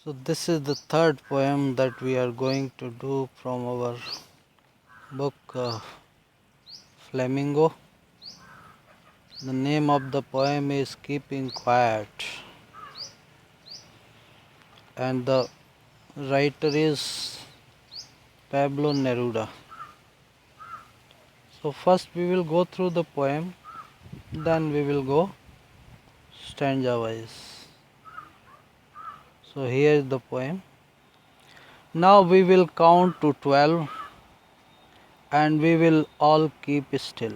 So this is the third poem that we are going to do from our book Flamingo. The name of the poem is Keeping Quiet, and the writer is Pablo Neruda. So first we will go through the poem, then we will go stanza wise. So here is the poem. Now we will count to 12 and we will all keep still.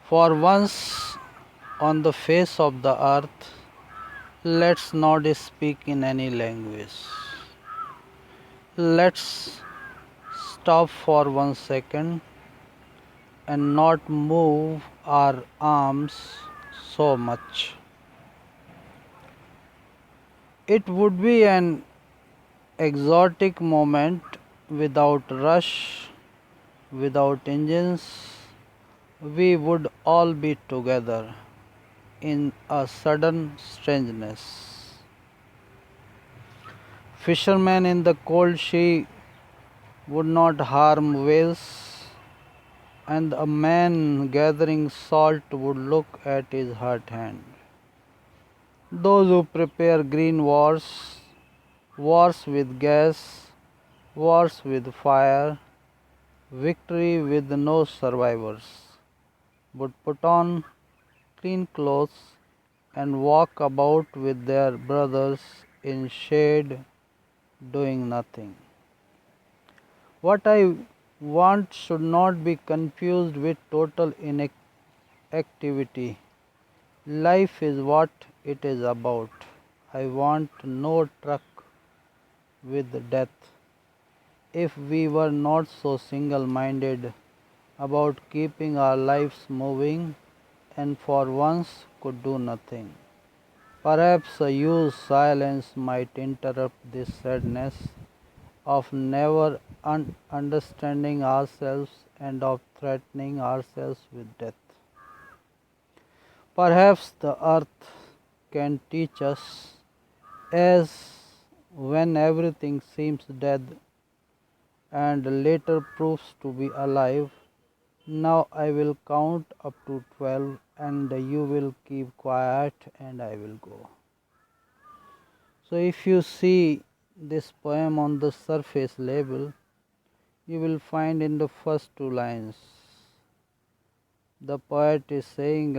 For once on the face of the earth, let's not speak in any language. Let's stop for 1 second and not move our arms so much. It would be an exotic moment without rush, without engines. We would all be together in a sudden strangeness. Fishermen in the cold sea would not harm whales, and a man gathering salt would look at his hurt hand. Those who prepare green wars, wars with gas, wars with fire, victory with no survivors, would put on clean clothes and walk about with their brothers in shade doing nothing. What I want should not be confused with total inactivity. Life is what it is about. I want no truck with death. If we were not so single minded about keeping our lives moving and for once could do nothing. Perhaps a huge silence might interrupt this sadness of never understanding ourselves and of threatening ourselves with death. Perhaps the earth can teach us, as when everything seems dead and later proves to be alive. Now I will count up to 12 and you will keep quiet and I will go. So if you see this poem on the surface level, you will find in the first two lines, the poet is saying,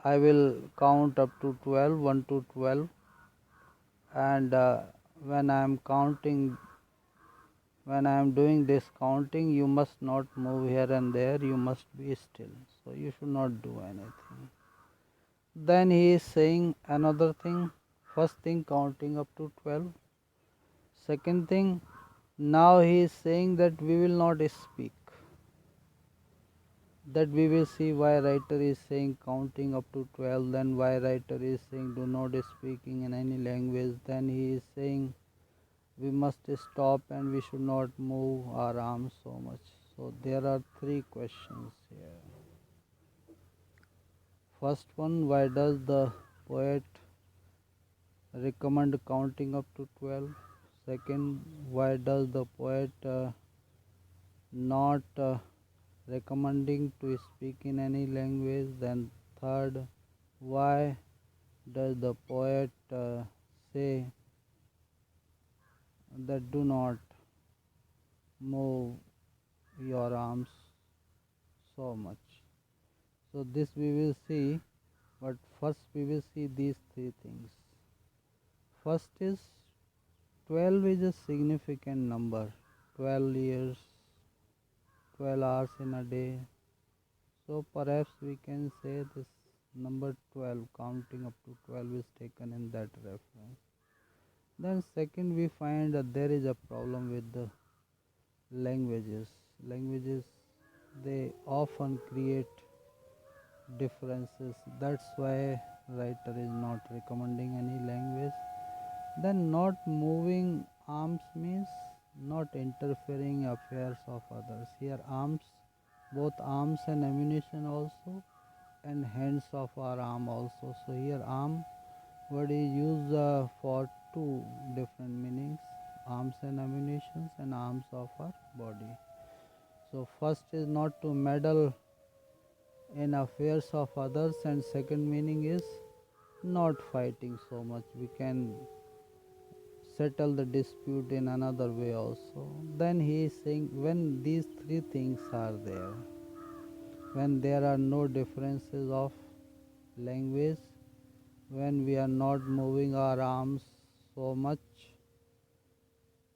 I will count up to 12, 1 to 12, and when I am counting, when I am doing this counting, you must not move here and there, you must be still. So you should not do anything. Then he is saying another thing. First thing, counting up to 12. Second thing, now he is saying that we will not speak. That we will see why writer is saying counting up to 12, then why writer is saying do not speaking in any language, then he is saying we must stop and we should not move our arms so much. So there are three questions here. First one, why does the poet recommend counting up to 12? Second, why does the poet not recommending to speak in any language? Then third, why does the poet say that do not move your arms so much? So this we will see, but first we will see these three things. First is 12 is a significant number. 12 years, 12 hours in a day. So perhaps we can say this number 12, counting up to 12 is taken in that reference. Then second, we find that there is a problem with the languages. Languages, they often create differences. That's why writer is not recommending any language. Then not moving arms means not interfering affairs of others. Here arms, both arms and ammunition also, and hands of our arm also. So here arm word is used for two different meanings, arms and ammunitions and arms of our body. So first is not to meddle in affairs of others, and second meaning is not fighting so much. We can settle the dispute in another way also. Then he is saying when these three things are there, when there are no differences of language, when we are not moving our arms so much,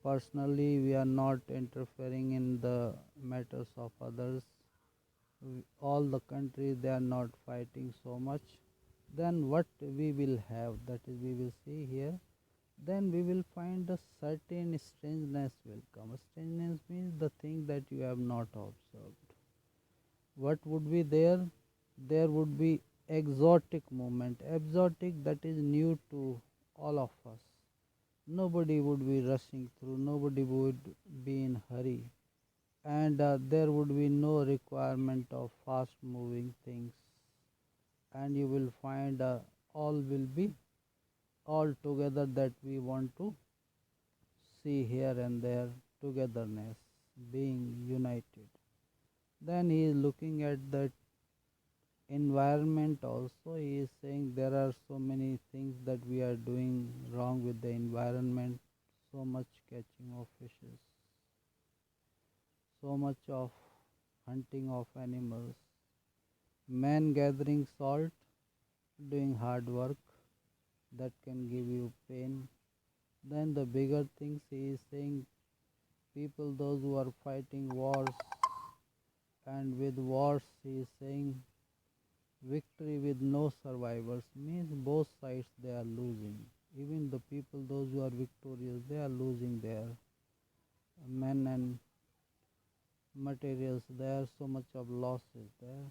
personally we are not interfering in the matters of others, all the countries they are not fighting so much, then what we will have, that is we will see here, then we will find a certain strangeness will come. Strangeness means the thing that you have not observed. What would be there? There would be exotic movement. Exotic, that is new to all of us. Nobody would be rushing through, nobody would be in hurry, and there would be no requirement of fast moving things, and you will find all will be all together that we want to see here and there, togetherness, being united. Then he is looking at that environment also. He is saying there are so many things that we are doing wrong with the environment, so much catching of fishes, so much of hunting of animals, men gathering salt, doing hard work that can give you pain. Then the bigger things he is saying, people those who are fighting wars, and with wars he is saying victory with no survivors means both sides they are losing. Even the people those who are victorious they are losing their men and materials. There are so much of losses there.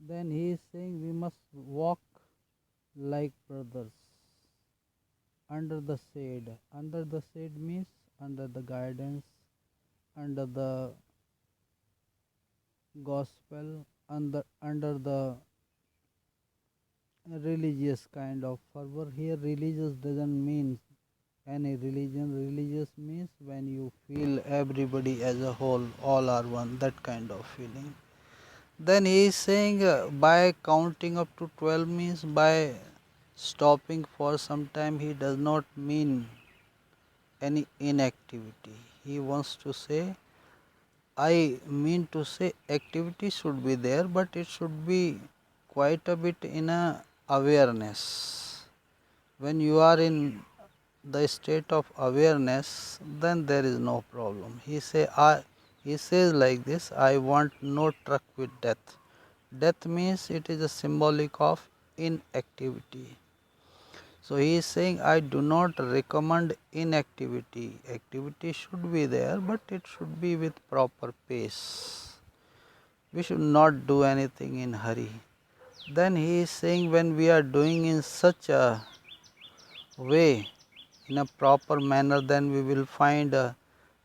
Then he is saying we must walk like brothers under the shade. Under the shade means under the guidance, under the gospel, under the religious kind of fervor. Here religious doesn't mean any religion. Religious means when you feel everybody as a whole, all are one, that kind of feeling. Then he is saying by counting up to 12 means by stopping for some time. He does not mean any inactivity. He wants to say, I mean to say activity should be there, but it should be quite a bit in a awareness. When you are in the state of awareness, then there is no problem. He says like this, I want no truck with death. Death means it is a symbolic of inactivity. So he is saying, I do not recommend inactivity. Activity should be there, but it should be with proper pace. We should not do anything in hurry. Then he is saying, when we are doing in such a way, in a proper manner, then we will find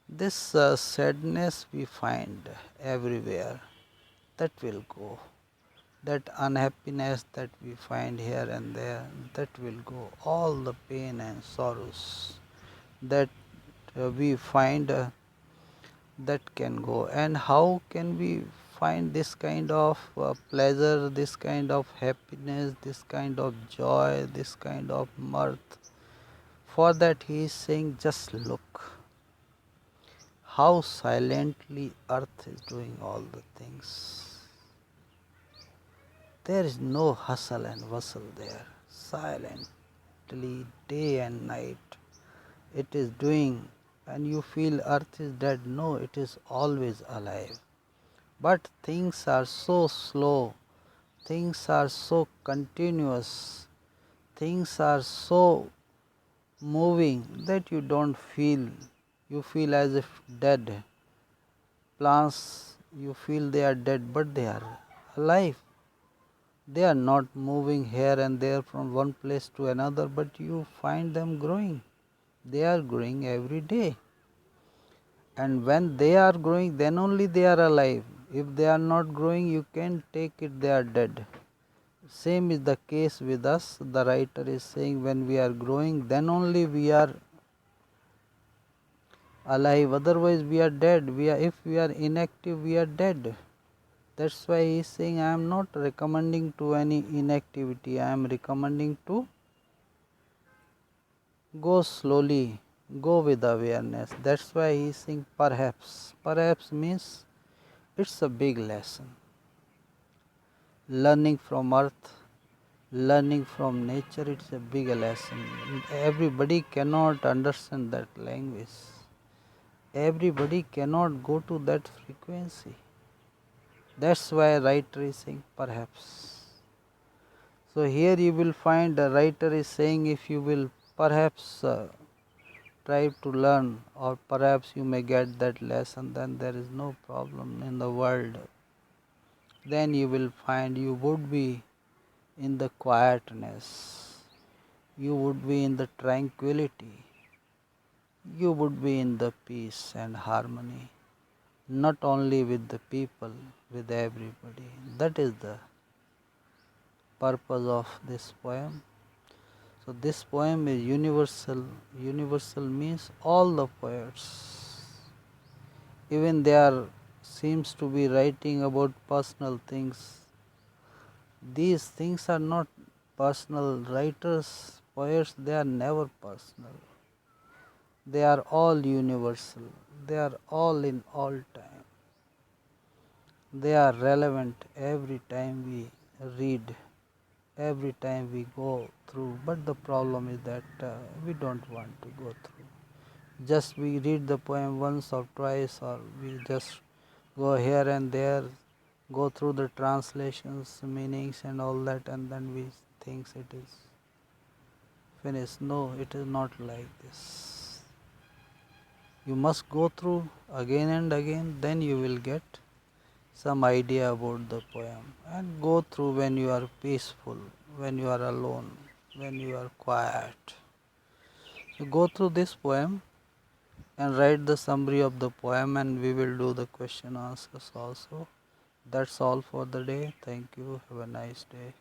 this sadness we find everywhere. That will go. That unhappiness that we find here and there, that will go. All the pain and sorrows that we find, that can go. And how can we find this kind of pleasure, this kind of happiness, this kind of joy, this kind of mirth? For that he is saying, just look how silently earth is doing all the things. There is no hustle and bustle there. Silently, day and night, it is doing, and you feel earth is dead. No, it is always alive. But things are so slow, things are so continuous, things are so moving that you don't feel, you feel as if dead. Plants, you feel they are dead, but they are alive. They are not moving here and there from one place to another, but you find them growing. They are growing every day. And when they are growing, then only they are alive. If they are not growing, you can take it they are dead. Same is the case with us. The writer is saying when we are growing, then only we are alive, otherwise we are dead. If we are inactive, we are dead. That's why he is saying I am not recommending to any inactivity, I am recommending to go slowly, go with awareness. That's why he is saying perhaps. Perhaps means it's a big lesson. Learning from earth, learning from nature, it's a big lesson. Everybody cannot understand that language. Everybody cannot go to that frequency. That's why writer is saying perhaps. So here you will find the writer is saying if you will perhaps try to learn, or perhaps you may get that lesson, then there is no problem in the world. Then you will find you would be in the quietness, you would be in the tranquility, you would be in the peace and harmony, not only with the people, with everybody. That is the purpose of this poem. So this poem is universal. Universal means all the poets, even they are seems to be writing about personal things. These things are not personal. Writers, poets, they are never personal. They are all universal. They are all in all time. They are relevant every time we read, every time we go through. But the problem is that we don't want to go through. Just we read the poem once or twice, or we just go here and there, go through the translations, meanings and all that, and then we think it is finished. No, it is not like this. You must go through again and again, then you will get some idea about the poem. And go through when you are peaceful, when you are alone, when you are quiet. So go through this poem and write the summary of the poem, and we will do the question answers also. That's all for the day. Thank you. Have a nice day.